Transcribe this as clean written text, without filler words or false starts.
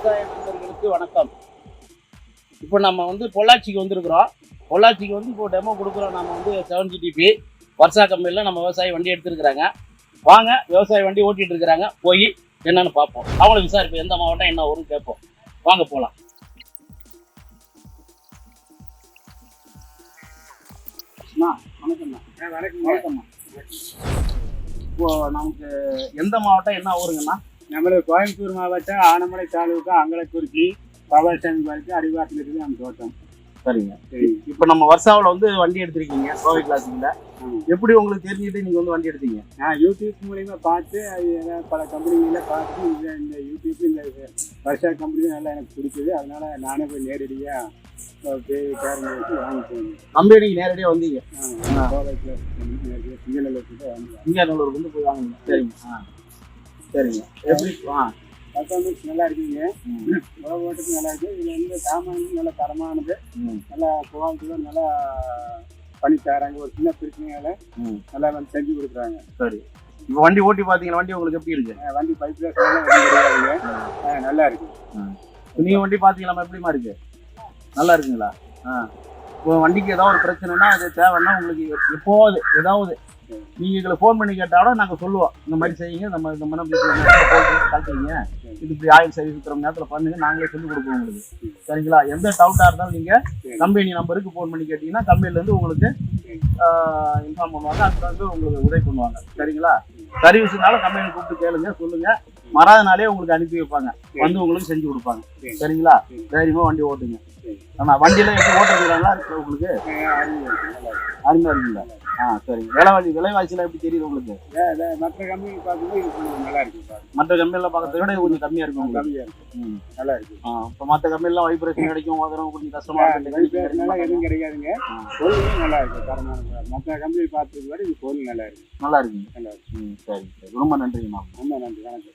விவசாய நண்பர்களுக்கு வணக்கம். இப்போ நம்ம வந்து பொள்ளாச்சிக்கு வந்திருக்கிறோம். பொள்ளாச்சிக்கு வந்து இப்போ டெமோ கொடுக்குறோம். நம்ம வந்து 7GTP வர்ஷா கம்பெனியில் நம்ம விவசாயி வண்டி எடுத்துருக்குறாங்க. வாங்க, விவசாய வண்டி ஓட்டிகிட்டு இருக்கிறாங்க. போய் என்னன்னு பார்ப்போம். அவங்கள விசாரிப்போம், எந்த மாவட்டம் என்ன ஊருன்னு கேட்போம். வாங்க போகலாம். வணக்கம்ண்ணா. வணக்கம்ண்ணா. இப்போ நமக்கு எந்த மாவட்டம் என்ன ஊருங்கண்ணா? நம்மளுக்கு கோயம்புத்தூர் மாவட்டம் ஆனமலை தாலுகா அங்கலக்குறிச்சி பவாசாமி பார்த்து அடிவாரத்தில் இருக்குது நம்ம தோட்டம். சரிங்க. இப்போ நம்ம வர்ஷாவில் வந்து வண்டி எடுத்திருக்கீங்க கோவை கிளாஸில். எப்படி உங்களுக்கு தெரிஞ்சுட்டு நீங்கள் வந்து வண்டி எடுத்தீங்க? நான் யூடியூப் மூலிமா பார்த்து அது ஏதாவது பல கம்பெனிகளில் பார்த்து இந்த யூடியூப் இந்த வர்ஷா கம்பெனி நல்லா எனக்கு பிடிக்குது. அதனால நானே போய் நேரடியாக பேரங்க வச்சு வாங்கிப்போங்க. கம்பெனிக்கு நேரடியாக வந்தீங்க? கோவை கிளாஸ் நேரடியாக சிங்கநல்லூர்கிட்ட வாங்கி சிங்கநல்லூருக்கு வந்து போய் வாங்குங்க. சரிங்க. சரிங்க. எப்படி பர்ஃபார்மன்ஸ் நல்லா இருக்குங்க. உழவு ஓட்டத்துக்கு நல்லா இருக்குது. இதில் வந்து சாமான்களும் நல்லா தரமானது, நல்லா குவாலிட்டியும் நல்லா பண்ணி தராங்க. ஒரு சின்ன பிரச்சனையால நல்லா வந்து செஞ்சு கொடுக்குறாங்க. சரி. இப்போ வண்டி ஓட்டி பார்த்தீங்கன்னா வண்டி உங்களுக்கு எப்படி இருக்கு? வண்டி பைப் கிடையாதுங்க, நல்லா இருக்கு. நீங்கள் வண்டி பார்த்தீங்களா எப்படிமா இருக்கு? நல்லா இருக்குங்களா? இப்போ வண்டிக்கு ஏதாவது ஒரு பிரச்சனைனா அது தேவைன்னா உங்களுக்கு எப்போது ஏதாவது நீங்கள் எங்களை ஃபோன் பண்ணி கேட்டாலும் நாங்கள் சொல்லுவோம், இந்த மாதிரி செய்யுங்க, நம்ம இந்த மாதிரி காட்டுறீங்க, இது இப்படி ஆயில் சர்வீஸ் இருக்கிற நேரத்தில் பண்ணுங்க, நாங்களே சொல்லிக் கொடுப்போம் உங்களுக்கு. சரிங்களா? எந்த டவுட்டாக இருந்தாலும் நீங்கள் கம்பெனி நம்பருக்கு ஃபோன் பண்ணி கேட்டிங்கன்னா கம்பெனிலேருந்து உங்களுக்கு இன்ஃபார்ம் பண்ணுவாங்க. அதுக்கு வந்து உங்களுக்கு உதவி பண்ணுவாங்க. சரிங்களா? சர்வீஸ்னால கம்பெனி கூப்பிட்டு கேளுங்க, சொல்லுங்கள். மறாதனாலே உங்களுக்கு அனுப்பி வைப்பாங்க, வந்து உங்களுக்கு செஞ்சு கொடுப்பாங்க. சரிங்களா? தைரியமாக வண்டி ஓட்டுங்க. ஆனால் வண்டியெல்லாம் எப்படி ஓட்டுறதுலாம் இருக்கு உங்களுக்கு? அருமையாக இருக்குங்களா? சரிங்க. விலைவாசிலாம் எப்படி தெரியுது உங்களுக்கு? மற்ற கம்பெனி பார்க்கும்போது இது கொஞ்சம் நல்லா இருக்கு. மற்ற கம்பெனியில் பார்க்கறத விட கொஞ்சம் கம்மியாக இருக்கும் உங்களுக்கு. கம்மியாக இருக்கு, நல்லா இருக்கு. இப்போ மற்ற கம்பெனிலாம் வைப்ரேஷன் கிடைக்கும், அதெல்லாம் கொஞ்சம் கஷ்டமாக இருக்கு. எதுவும் கிடைக்காதுங்க, பொருளும் நல்லா இருக்கு, தரமான. மற்ற கம்பெனி பார்த்தது விட இது பொருள் நல்லா இருக்கு. நல்லா இருக்குங்க. நல்லா இருக்கு. சரி. ரொம்ப நன்றிங்கண்ணா. ரொம்ப நன்றி. வணக்கம்.